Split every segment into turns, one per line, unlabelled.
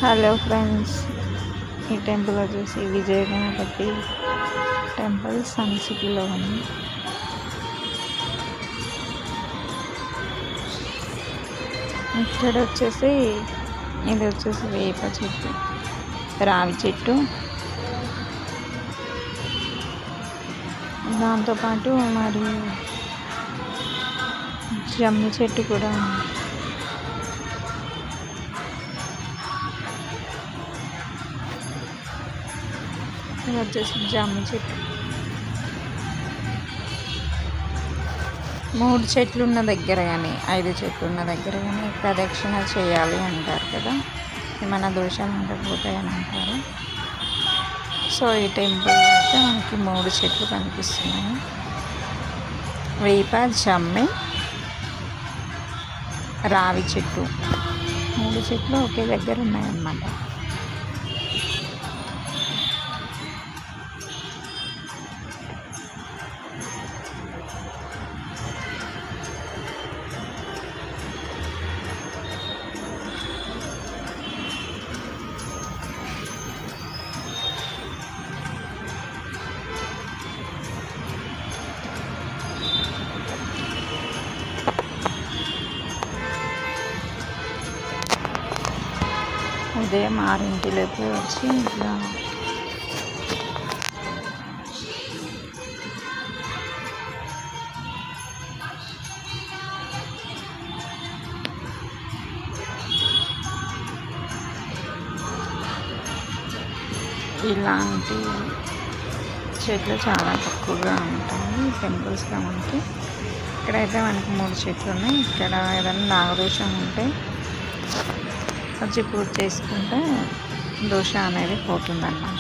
Hello friends, ఈ temple వచ్చేసి విజయ Ganapati temple sun సిటీలో ఉంది. ఇక్కడ వచ్చేసి ఇది వచ్చేసి వేప చెట్టు, రావి చెట్టు, దాంతోపాటు మరి జమ్మి చెట్టు కూడా ఉంది. ఇది వచ్చేసి జమ్మి చెట్టు. 3 చెట్లు ఉన్న దగ్గర కానీ 5 చెట్లు ఉన్న దగ్గర కానీ ప్రదక్షిణ చేయాలి అంటారు కదా, ఏమైనా దోషాలు ఉండకపోతాయని అంటారు. సో ఈ టెంపుల్ అయితే మనకి 3 చెట్లు కనిపిస్తున్నాయి. వేప, జమ్మి, రావి చెట్టు, 3 చెట్లు ఒకే దగ్గర ఉన్నాయన్నమాట. ఉదయం 6 వచ్చి ఇట్లా ఇలాంటి చెట్లు చాలా తక్కువగా ఉంటాయి టెంపుల్స్లో మనకి. ఇక్కడైతే మనకి 3 చెట్లు ఉన్నాయి. ఇక్కడ ఏదైనా నాగదోషం ఉంటే వచ్చి పూజ చేసుకుంటే దోష అనేది పోతుందన్నమాట.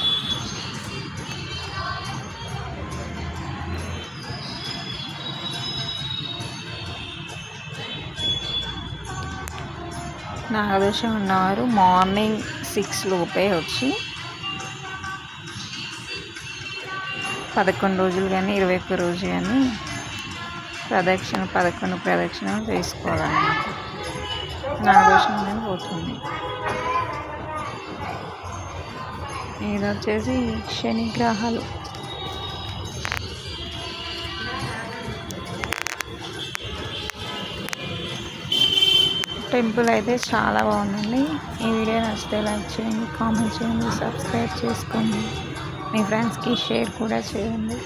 నాగదోషం ఉన్నవారు మార్నింగ్ 6 లోపే వచ్చి 11 రోజులు కానీ 21 రోజు కానీ 11 ప్రదక్షిణలు చేసుకోవాలన్నమాట. నాగదోషం అనేది పోతుంది. ఇది వచ్చేసి శని గ్రహాలు. టెంపుల్ అయితే చాలా బాగుందండి. ఈ వీడియో నచ్చితే లైక్ చేయండి, కామెంట్ చేయండి, సబ్స్క్రైబ్ చేసుకోండి, మీ ఫ్రెండ్స్కి షేర్ కూడా చేయండి.